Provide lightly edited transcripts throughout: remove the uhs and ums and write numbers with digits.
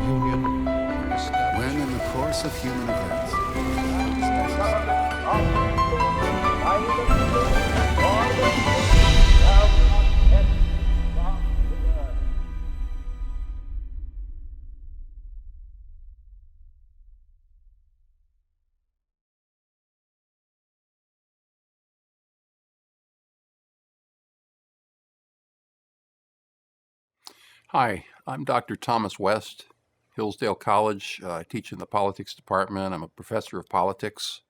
Union When in the course of human events, Hi, I'm Dr. Thomas West, Hillsdale College. I teach in the politics department. I'm a professor of politics.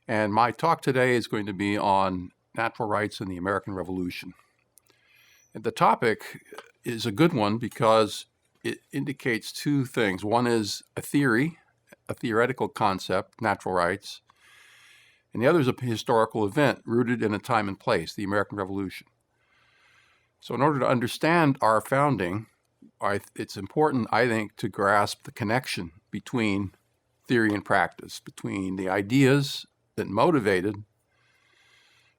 And my talk today is going to be on natural rights in the American Revolution. And the topic is a good one because it indicates two things. One is a theory, a theoretical concept, natural rights, and the other is a historical event rooted in a time and place, the American Revolution. So in order to understand our founding, it's important, I think, to grasp the connection between theory and practice, between the ideas that motivated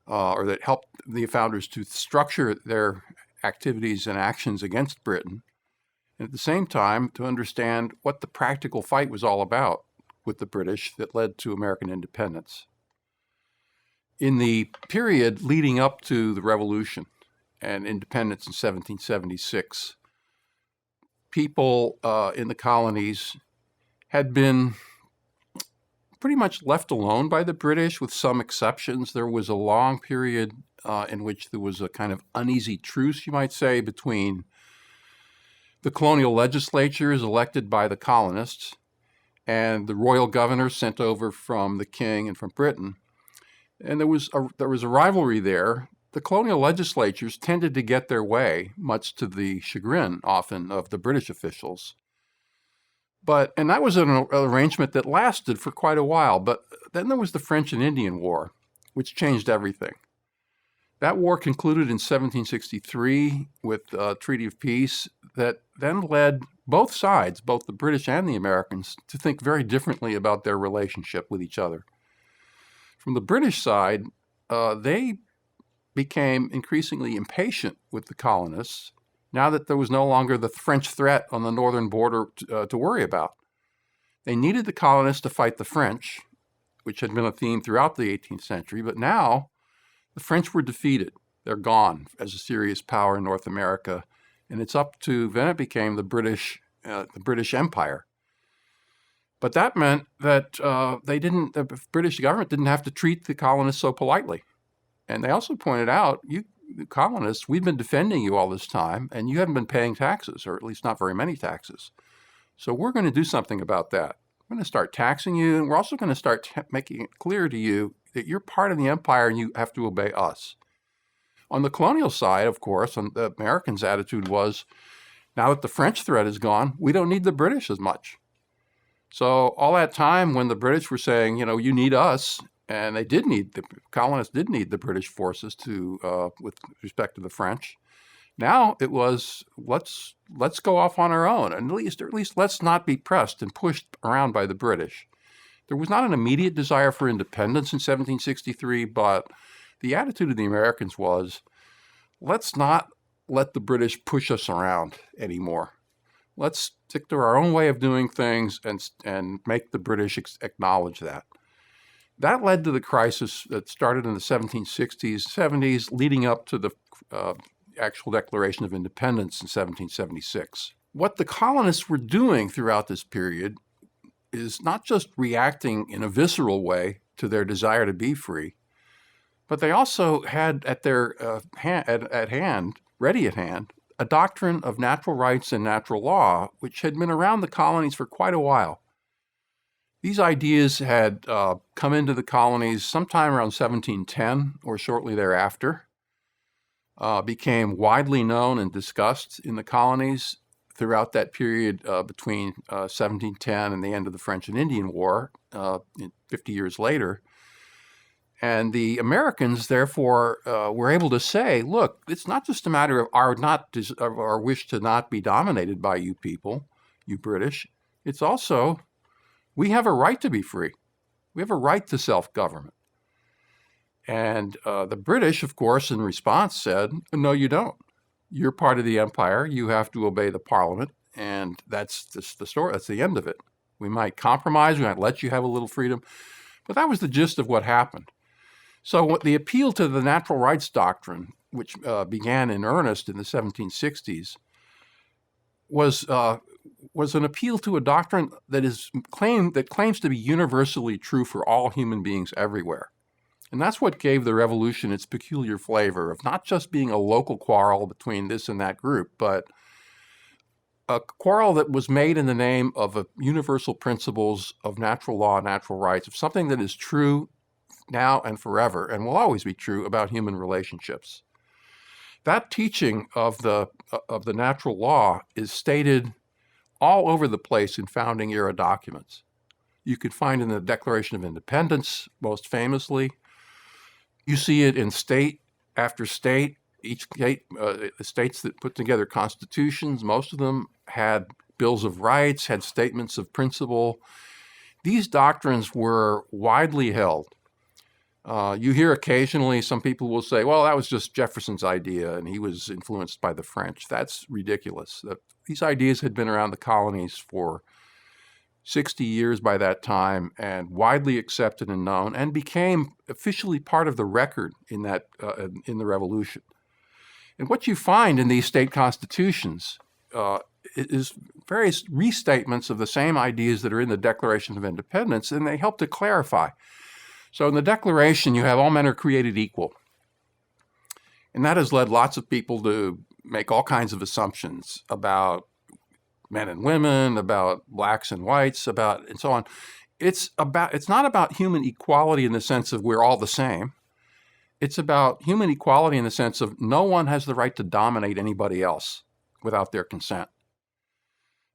or that helped the founders to structure their activities and actions against Britain, and at the same time to understand what the practical fight was all about with the British that led to American independence. In the period leading up to the Revolution and independence in 1776, people in the colonies had been pretty much left alone by the British, with some exceptions. There was a long period in which there was a kind of uneasy truce, you might say, between the colonial legislatures elected by the colonists and the royal governors sent over from the king and from Britain. And there was a rivalry there. The colonial legislatures tended to get their way, much to the chagrin often of the British officials. And that was an arrangement that lasted for quite a while. But then there was the French and Indian War, which changed everything. That war concluded in 1763 with a treaty of peace that then led both sides, both the British and the Americans, to think very differently about their relationship with each other. From the British side, they became increasingly impatient with the colonists now that there was no longer the French threat on the northern border to worry about. They needed the colonists to fight the French, which had been a theme throughout the 18th century, but now the French were defeated. They're gone as a serious power in North America, and it's up to, then it became the British Empire. But that meant that the British government didn't have to treat the colonists so politely. And they also pointed out, you the colonists, we've been defending you all this time, and you haven't been paying taxes, or at least not very many taxes. So we're going to do something about that. We're going to start taxing you, and we're also going to start making it clear to you that you're part of the empire and you have to obey us. On the colonial side, of course, the Americans' attitude was, now that the French threat is gone, we don't need the British as much. So all that time when the British were saying, you need us, and the colonists did need the British forces with respect to the French. Now it was, let's go off on our own, and at least let's not be pressed and pushed around by the British. There was not an immediate desire for independence in 1763, but the attitude of the Americans was, let's not let the British push us around anymore. Let's stick to our own way of doing things and make the British acknowledge that. That led to the crisis that started in the 1760s, 70s, leading up to the actual Declaration of Independence in 1776. What the colonists were doing throughout this period is not just reacting in a visceral way to their desire to be free, but they also had at their ready at hand, a doctrine of natural rights and natural law, which had been around the colonies for quite a while. These ideas had come into the colonies sometime around 1710 or shortly thereafter, became widely known and discussed in the colonies throughout that period between 1710 and the end of the French and Indian War, 50 years later. And the Americans, therefore, were able to say, look, it's not just a matter of our wish to not be dominated by you people, you British. It's also, we have a right to be free. We have a right to self-government. And the British, of course, in response said, no, you don't. You're part of the empire. You have to obey the parliament. And and that's just the story. That's the end of it. We might compromise, we might let you have a little freedom, but that was the gist of what happened. So what the appeal to the natural rights doctrine, which began in earnest in the 1760s, was an appeal to a doctrine that claims to be universally true for all human beings everywhere. And that's what gave the revolution its peculiar flavor of not just being a local quarrel between this and that group, but a quarrel that was made in the name of universal principles of natural law, natural rights, of something that is true now and forever and will always be true about human relationships. That teaching of the natural law is stated all over the place in founding era documents. You could find in the Declaration of Independence, most famously. You see it in state after state. Each state, states that put together constitutions, most of them had bills of rights, had statements of principle. These doctrines were widely held. You hear occasionally some people will say, well, that was just Jefferson's idea and he was influenced by the French. That's ridiculous. These ideas had been around the colonies for 60 years by that time and widely accepted and known, and became officially part of the record in the Revolution. And what you find in these state constitutions is various restatements of the same ideas that are in the Declaration of Independence, and they help to clarify. So in the Declaration, you have all men are created equal. And that has led lots of people to make all kinds of assumptions about men and women, about blacks and whites, and so on. It's not about human equality in the sense of we're all the same. It's about human equality in the sense of no one has the right to dominate anybody else without their consent.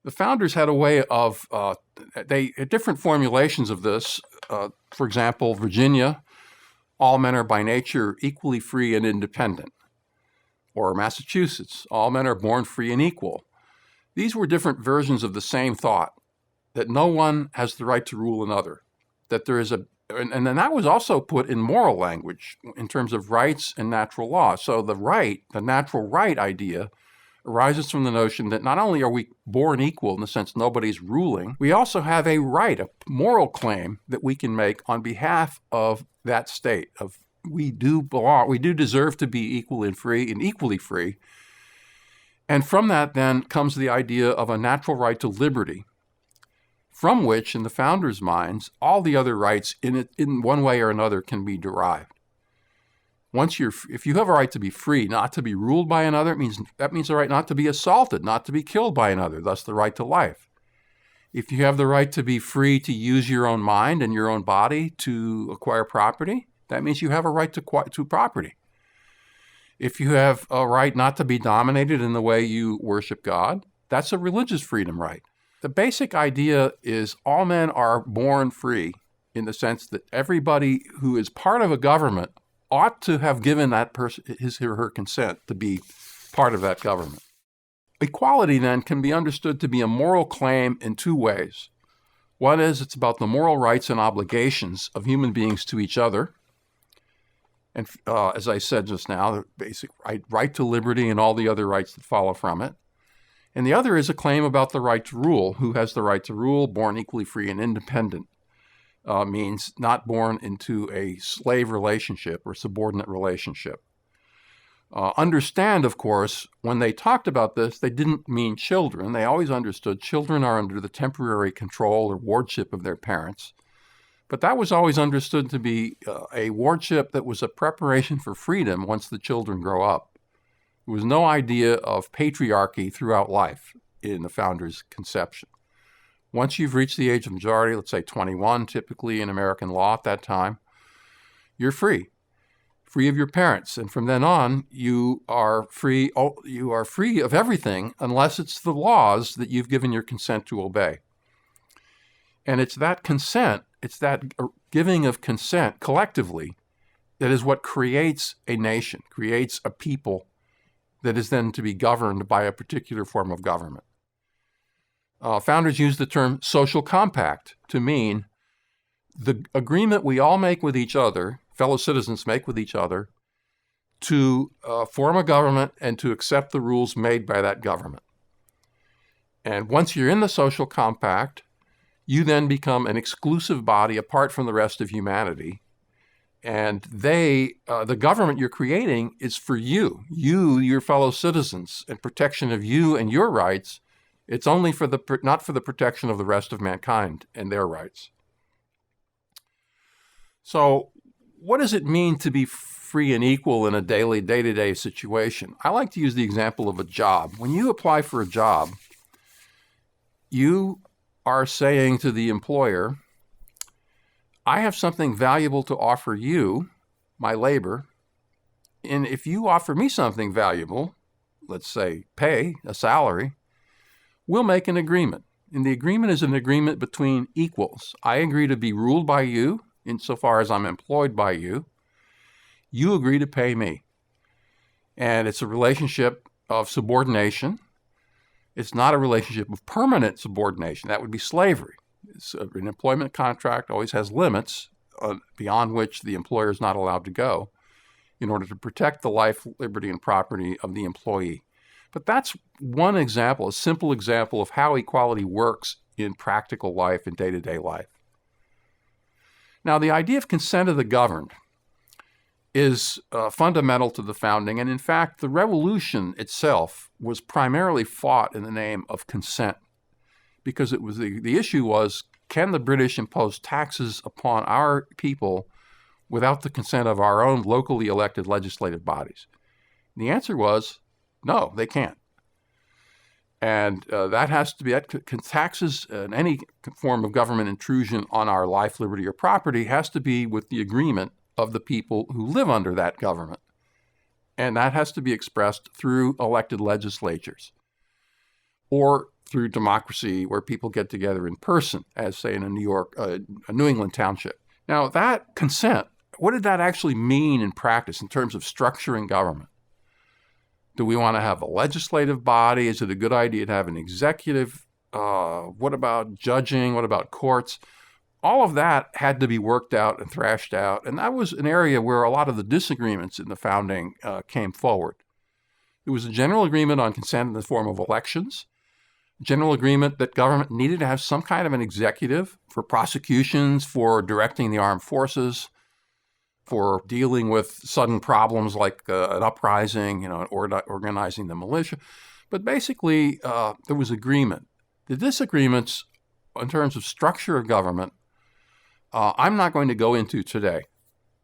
The founders had a way of, different formulations of this. For example, Virginia, all men are by nature equally free and independent. Or Massachusetts, all men are born free and equal. These were different versions of the same thought, that no one has the right to rule another, that there is and then that was also put in moral language in terms of rights and natural law. So the natural right idea arises from the notion that not only are we born equal in the sense nobody's ruling, we also have a right, a moral claim that we can make on behalf of that state of we do deserve to be equal and free and equally free. And from that then comes the idea of a natural right to liberty, from which, in the founders' minds, all the other rights in one way or another can be derived. If you have a right to be free, not to be ruled by another, that means the right not to be assaulted, not to be killed by another, thus the right to life. If you have the right to be free to use your own mind and your own body to acquire property, that means you have a right to property. If you have a right not to be dominated in the way you worship God, that's a religious freedom right. The basic idea is all men are born free in the sense that everybody who is part of a government ought to have given that person his or her consent to be part of that government. Equality then can be understood to be a moral claim in two ways. One is it's about the moral rights and obligations of human beings to each other. And as I said just now, the basic right to liberty and all the other rights that follow from it. And the other is a claim about the right to rule. Who has the right to rule? Born equally free and independent. Means not born into a slave relationship or subordinate relationship. Understand, of course, when they talked about this, they didn't mean children. They always understood children are under the temporary control or wardship of their parents. But that was always understood to be a wardship that was a preparation for freedom once the children grow up. There was no idea of patriarchy throughout life in the founders' conception. Once you've reached the age of majority, let's say 21, typically in American law at that time, you're free of your parents. And from then on, you are free of everything unless it's the laws that you've given your consent to obey. And it's that consent, it's that giving of consent collectively that is what creates a nation, creates a people that is then to be governed by a particular form of government. Founders use the term social compact to mean the agreement we all make with each other, fellow citizens make with each other, to form a government and to accept the rules made by that government. And once you're in the social compact, you then become an exclusive body apart from the rest of humanity. And the government you're creating is for you, your fellow citizens, and protection of you and your rights. It's only not for the protection of the rest of mankind and their rights. So what does it mean to be free and equal in a day-to-day situation? I like to use the example of a job. When you apply for a job, you are saying to the employer, I have something valuable to offer you, my labor, and if you offer me something valuable, let's say pay, a salary, we'll make an agreement. And the agreement is an agreement between equals. I agree to be ruled by you insofar as I'm employed by you. You agree to pay me. And it's a relationship of subordination. It's not a relationship of permanent subordination. That would be slavery. An employment contract always has limits beyond which the employer is not allowed to go in order to protect the life, liberty, and property of the employee. But that's one example, a simple example of how equality works in practical life, in day-to-day life. Now, the idea of consent of the governed is fundamental to the founding, and in fact, the revolution itself was primarily fought in the name of consent, because it was the issue was, can the British impose taxes upon our people without the consent of our own locally elected legislative bodies? And the answer was, no, they can't. And that has to be, taxes and any form of government intrusion on our life, liberty, or property has to be with the agreement of the people who live under that government. And that has to be expressed through elected legislatures or through democracy where people get together in person, as say in a New England township. Now that consent, what did that actually mean in practice in terms of structuring government? Do we want to have a legislative body? Is it a good idea to have an executive? What about judging? What about courts? All of that had to be worked out and thrashed out. And that was an area where a lot of the disagreements in the founding came forward. There was a general agreement on consent in the form of elections, general agreement that government needed to have some kind of an executive for prosecutions, for directing the armed forces, for dealing with sudden problems like an uprising, or organizing the militia. But basically, there was agreement. The disagreements in terms of structure of government, I'm not going to go into today.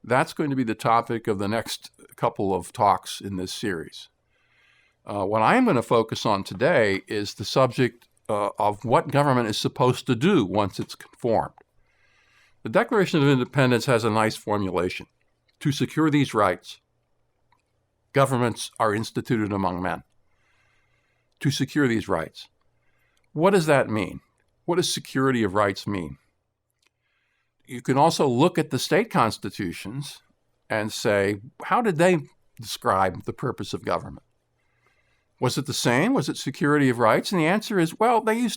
That's going to be the topic of the next couple of talks in this series. What I am going to focus on today is the subject of what government is supposed to do once it's conformed. The Declaration of Independence has a nice formulation. To secure these rights, governments are instituted among men. To secure these rights. What does that mean? What does security of rights mean? You can also look at the state constitutions and say, how did they describe the purpose of government? Was it the same? Was it security of rights? And the answer is, well, they use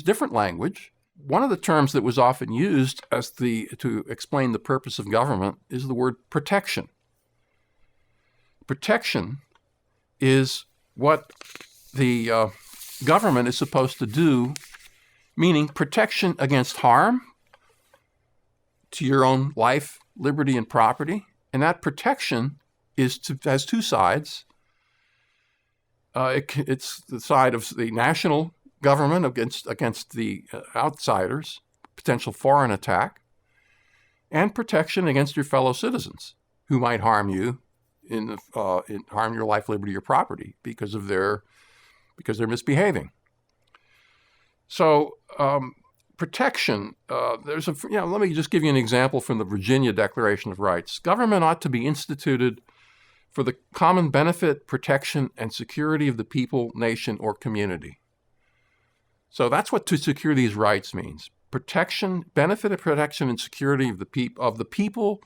different language. One of the terms that was often used to explain the purpose of government is the word protection. Protection is what the government is supposed to do, meaning protection against harm to your own life, liberty, and property. And that protection has two sides. It's the side of the national government against the outsiders, potential foreign attack, and protection against your fellow citizens who might harm you, harm your life, liberty, or property because they're misbehaving. So protection. Let me just give you an example from the Virginia Declaration of Rights. Government ought to be instituted for the common benefit, protection, and security of the people, nation, or community. So that's what to secure these rights means. Protection, benefit, protection, and security of the people,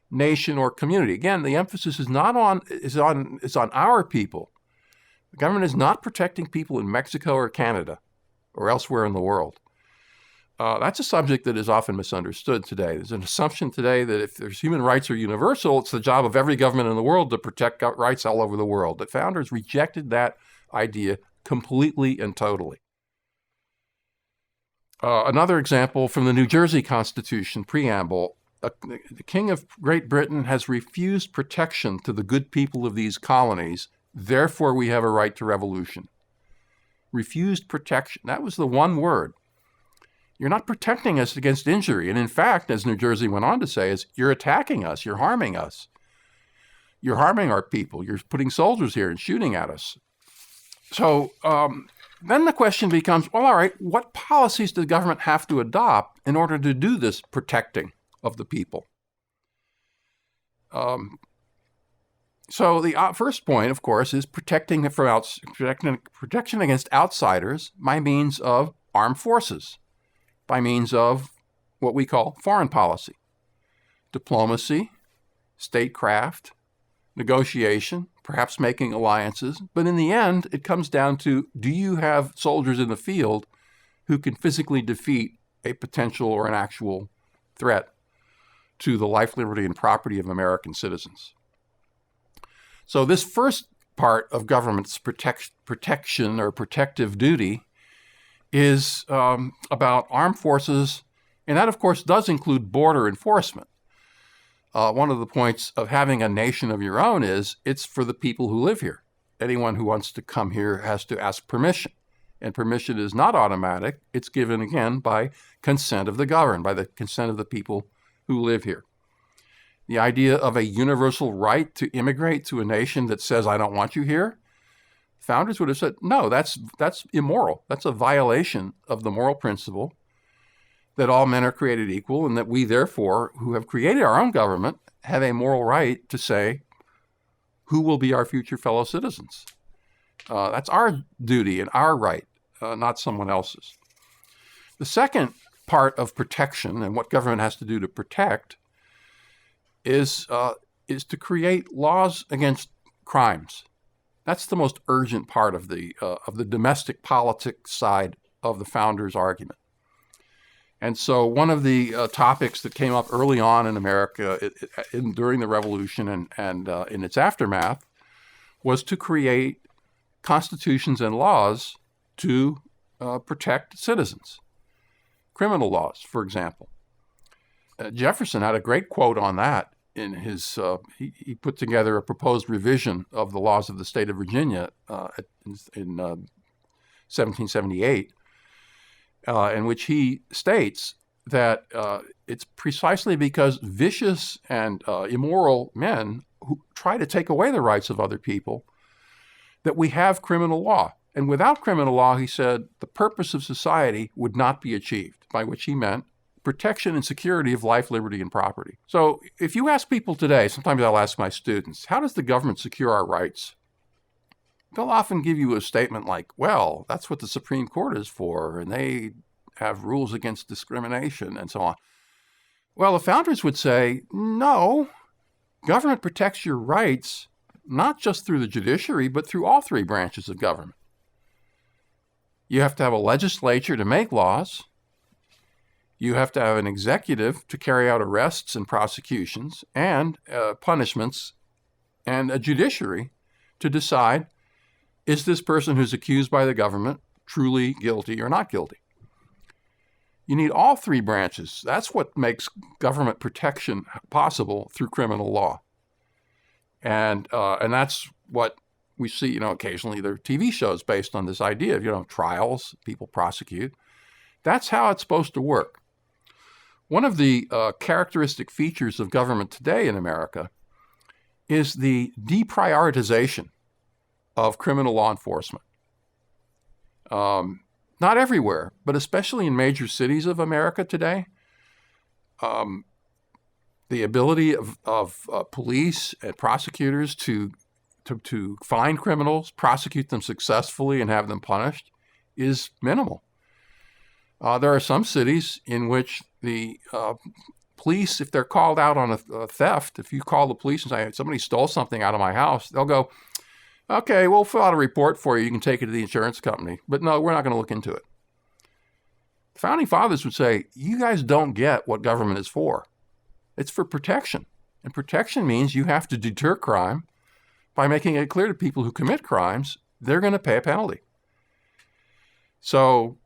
nation, or community. Again, the emphasis is on our people. The government is not protecting people in Mexico or Canada or elsewhere in the world. That's a subject that is often misunderstood today. There's an assumption today that if there's human rights are universal, it's the job of every government in the world to protect rights all over the world. The founders rejected that idea completely and totally. Another example from the New Jersey Constitution preamble, the King of Great Britain has refused protection to the good people of these colonies, therefore we have a right to revolution. Refused protection. That was the one word. You're not protecting us against injury. And in fact, as New Jersey went on to say, is you're attacking us, you're harming us. You're harming our people. You're putting soldiers here and shooting at us. So then the question becomes, well, all right, what policies does the government have to adopt in order to do this protecting of the people? So the first point, of course, is protection against outsiders by means of armed forces, by means of what we call foreign policy, diplomacy, statecraft, negotiation, perhaps making alliances. But in the end, it comes down to, do you have soldiers in the field who can physically defeat a potential or an actual threat to the life, liberty, and property of American citizens? So this first part of government's protection or protective duty is about armed forces, and that, of course, does include border enforcement. One of the points of having a nation of your own is it's for the people who live here. Anyone who wants to come here has to ask permission, and permission is not automatic. It's given, again, by consent of the governed, by the consent of the people who live here. The idea of a universal right to immigrate to a nation that says, I don't want you here, founders would have said, no, that's immoral. That's a violation of the moral principle that all men are created equal, and that we, therefore, who have created our own government, have a moral right to say who will be our future fellow citizens. That's our duty and our right, not someone else's. The second part of protection and what government has to do to protect is to create laws against crimes. That's the most urgent part of the domestic politics side of the founders' argument. And so one of the topics that came up early on in America during the Revolution and in its aftermath was to create constitutions and laws to protect citizens. Criminal laws, for example. Jefferson had a great quote on that in his, he put together a proposed revision of the laws of the state of Virginia in 1778, in which he states that it's precisely because vicious and immoral men who try to take away the rights of other people that we have criminal law. And without criminal law, he said, the purpose of society would not be achieved, by which he meant protection and security of life, liberty, and property. So if you ask people today, sometimes I'll ask my students, how does the government secure our rights? They'll often give you a statement like, well, that's what the Supreme Court is for, and they have rules against discrimination and so on. Well, the founders would say, no, government protects your rights not just through the judiciary, but through all three branches of government. You have to have a legislature to make laws. You have to have an executive to carry out arrests and prosecutions and punishments, and a judiciary to decide, is this person who's accused by the government truly guilty or not guilty? You need all three branches. That's what makes government protection possible through criminal law. And that's what we see, occasionally there are TV shows based on this idea of, trials, people prosecute. That's how it's supposed to work. One of the characteristic features of government today in America is the deprioritization of criminal law enforcement. Not everywhere, but especially in major cities of America today, the ability of police and prosecutors to find criminals, prosecute them successfully, and have them punished is minimal. There are some cities in which the police, if they're called out on a theft, if you call the police and say, somebody stole something out of my house, they'll go, okay, we'll fill out a report for you. You can take it to the insurance company. But no, we're not going to look into it. The Founding Fathers would say, you guys don't get what government is for. It's for protection. And protection means you have to deter crime by making it clear to people who commit crimes, they're going to pay a penalty. So,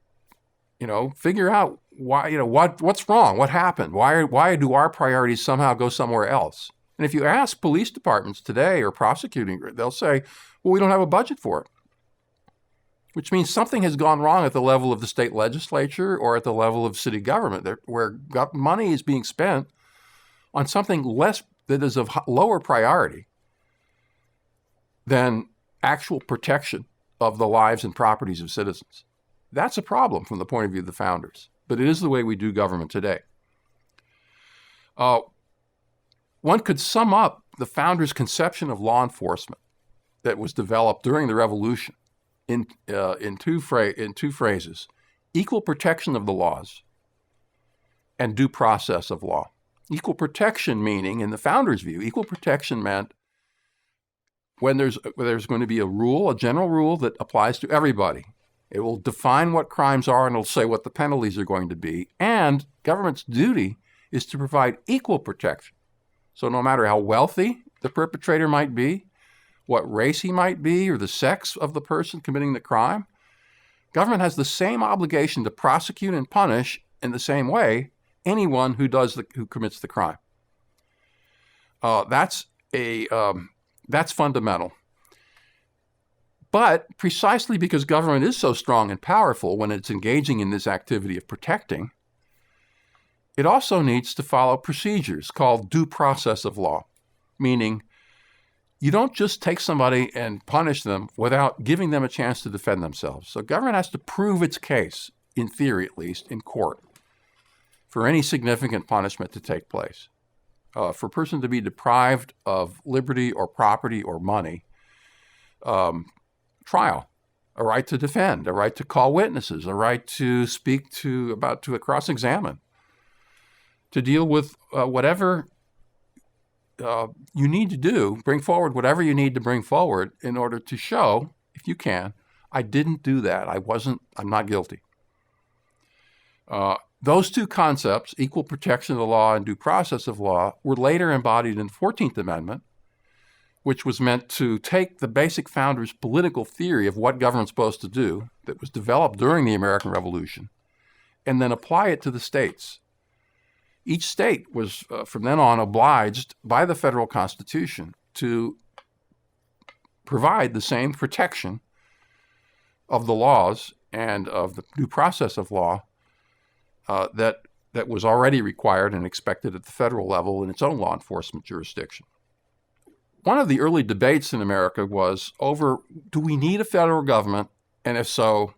figure out why, what's wrong, what happened, why do our priorities somehow go somewhere else? And if you ask police departments today or prosecuting, they'll say, well, we don't have a budget for it, which means something has gone wrong at the level of the state legislature or at the level of city government, where money is being spent on something that is of lower priority than actual protection of the lives and properties of citizens. That's a problem from the point of view of the founders, but it is the way we do government today. One could sum up the founders' conception of law enforcement that was developed during the Revolution in two phrases: equal protection of the laws and due process of law. Equal protection meaning, in the founders' view, equal protection meant when there's going to be a general rule that applies to everybody. It will define what crimes are and it'll say what the penalties are going to be. And government's duty is to provide equal protection. So no matter how wealthy the perpetrator might be, what race he might be, or the sex of the person committing the crime, government has the same obligation to prosecute and punish in the same way anyone who commits the crime. That's fundamental. But precisely because government is so strong and powerful when it's engaging in this activity of protecting, it also needs to follow procedures called due process of law, meaning you don't just take somebody and punish them without giving them a chance to defend themselves. So government has to prove its case, in theory at least, in court, for any significant punishment to take place. For a person to be deprived of liberty or property or money, trial, a right to defend, a right to call witnesses, a right to speak to cross-examine, to deal with whatever you need to do, bring forward whatever you need to bring forward in order to show, if you can, I didn't do that. I'm not guilty. Those two concepts, equal protection of the law and due process of law, were later embodied in the 14th Amendment, which was meant to take the basic founders' political theory of what government's supposed to do that was developed during the American Revolution and then apply it to the states. Each state was, from then on, obliged by the federal Constitution to provide the same protection of the laws and of the due process of law that was already required and expected at the federal level in its own law enforcement jurisdiction. One of the early debates in America was over, do we need a federal government? And if so,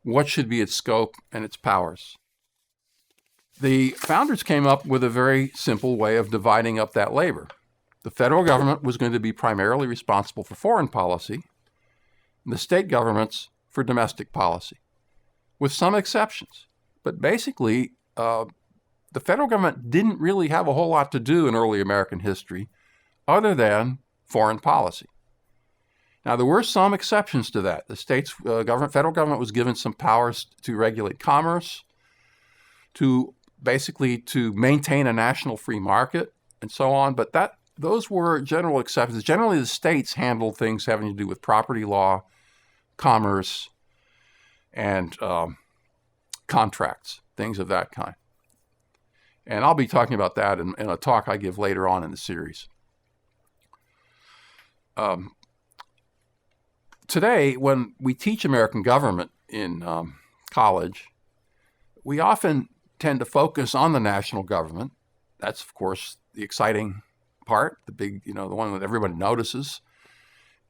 what should be its scope and its powers? The founders came up with a very simple way of dividing up that labor. The federal government was going to be primarily responsible for foreign policy, and the state governments for domestic policy, with some exceptions. But basically, the federal government didn't really have a whole lot to do in early American history other than foreign policy. Now, there were some exceptions to that. The federal government was given some powers to regulate commerce, to maintain a national free market, and so on. But those were general exceptions. Generally, the states handled things having to do with property law, commerce, and contracts, things of that kind. And I'll be talking about that in a talk I give later on in the series. Today, when we teach American government in college, we often tend to focus on the national government. That's, of course, the exciting part, the big, the one that everybody notices.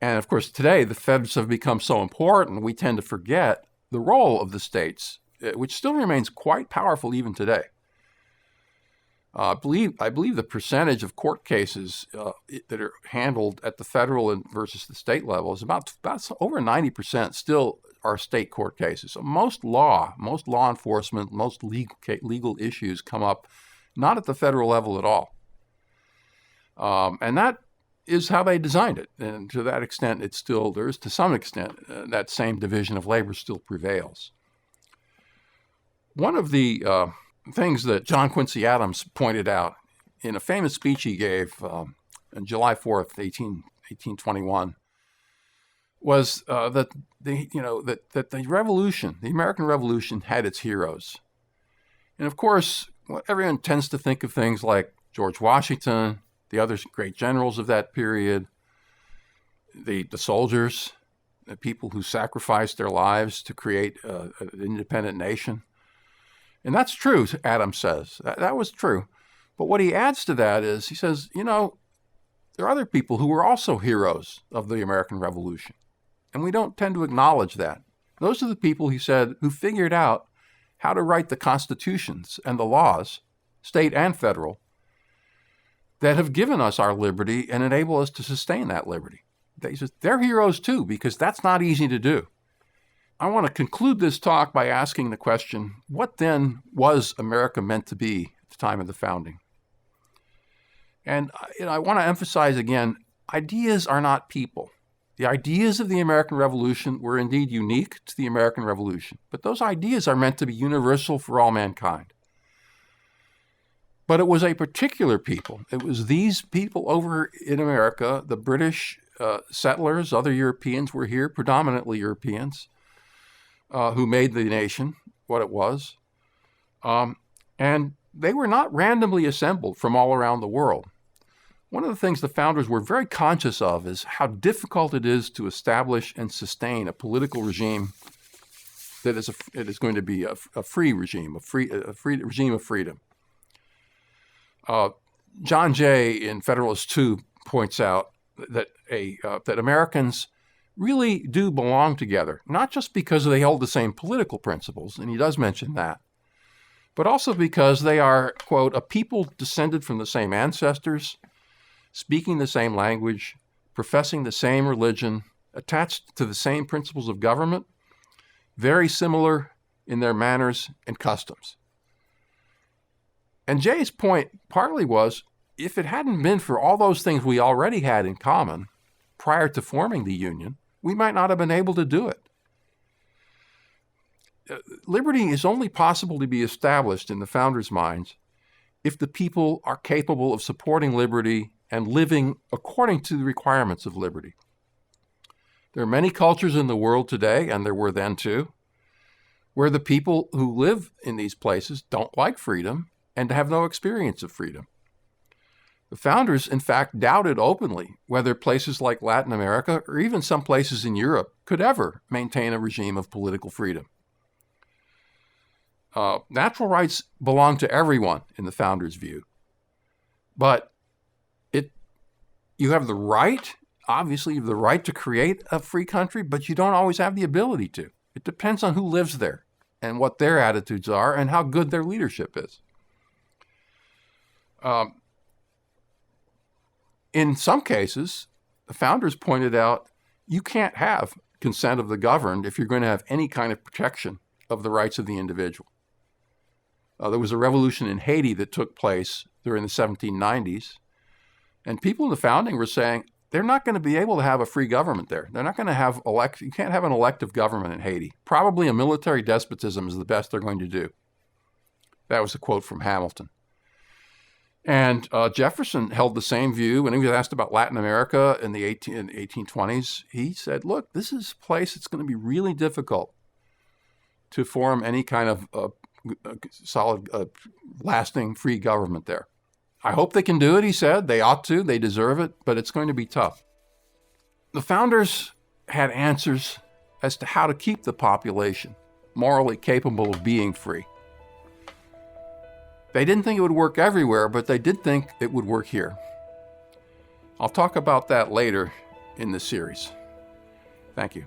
And of course, today, the feds have become so important, we tend to forget the role of the states, which still remains quite powerful even today. I believe the percentage of court cases that are handled at the federal versus the state level is about over 90% still are state court cases. So most law enforcement, most legal issues come up not at the federal level at all. And that is how they designed it. And to that extent, to some extent, that same division of labor still prevails. One of the things that John Quincy Adams pointed out in a famous speech he gave on July 4th, 1821, was that the revolution, the American Revolution, had its heroes. And of course, everyone tends to think of things like George Washington, the other great generals of that period, the soldiers, the people who sacrificed their lives to create an independent nation. And that's true, Adams says. That was true. But what he adds to that is, he says, there are other people who were also heroes of the American Revolution. And we don't tend to acknowledge that. Those are the people, he said, who figured out how to write the constitutions and the laws, state and federal, that have given us our liberty and enable us to sustain that liberty. They're heroes too, because that's not easy to do. I want to conclude this talk by asking the question, what then was America meant to be at the time of the founding? And I want to emphasize again, ideas are not people. The ideas of the American Revolution were indeed unique to the American Revolution, but those ideas are meant to be universal for all mankind. But it was a particular people. It was these people over in America, the British settlers, other Europeans were here, predominantly Europeans, who made the nation what it was. And they were not randomly assembled from all around the world. One of the things the founders were very conscious of is how difficult it is to establish and sustain a political regime that is going to be a free regime, a free regime of freedom. John Jay in Federalist 2 points out that that Americans really do belong together, not just because they hold the same political principles, and he does mention that, but also because they are, quote, a people descended from the same ancestors, speaking the same language, professing the same religion, attached to the same principles of government, very similar in their manners and customs. And Jay's point partly was, if it hadn't been for all those things we already had in common prior to forming the Union, we might not have been able to do it. Liberty is only possible to be established in the founders' minds if the people are capable of supporting liberty and living according to the requirements of liberty. There are many cultures in the world today, and there were then too, where the people who live in these places don't like freedom and have no experience of freedom. The founders, in fact, doubted openly whether places like Latin America or even some places in Europe could ever maintain a regime of political freedom. Natural rights belong to everyone in the founders' view, but you have the right, obviously, you have the right to create a free country, but you don't always have the ability to. It depends on who lives there and what their attitudes are and how good their leadership is. In some cases, the founders pointed out, you can't have consent of the governed if you're going to have any kind of protection of the rights of the individual. There was a revolution in Haiti that took place during the 1790s, and people in the founding were saying they're not going to be able to have a free government there. They're not going to have you can't have an elective government in Haiti. Probably a military despotism is the best they're going to do. That was a quote from Hamilton. And Jefferson held the same view when he was asked about Latin America in the 1820s. He said, look, this is a place that's going to be really difficult to form any kind of solid, lasting, free government there. I hope they can do it, he said. They ought to. They deserve it, but it's going to be tough. The founders had answers as to how to keep the population morally capable of being free. They didn't think it would work everywhere, but they did think it would work here. I'll talk about that later in the series. Thank you.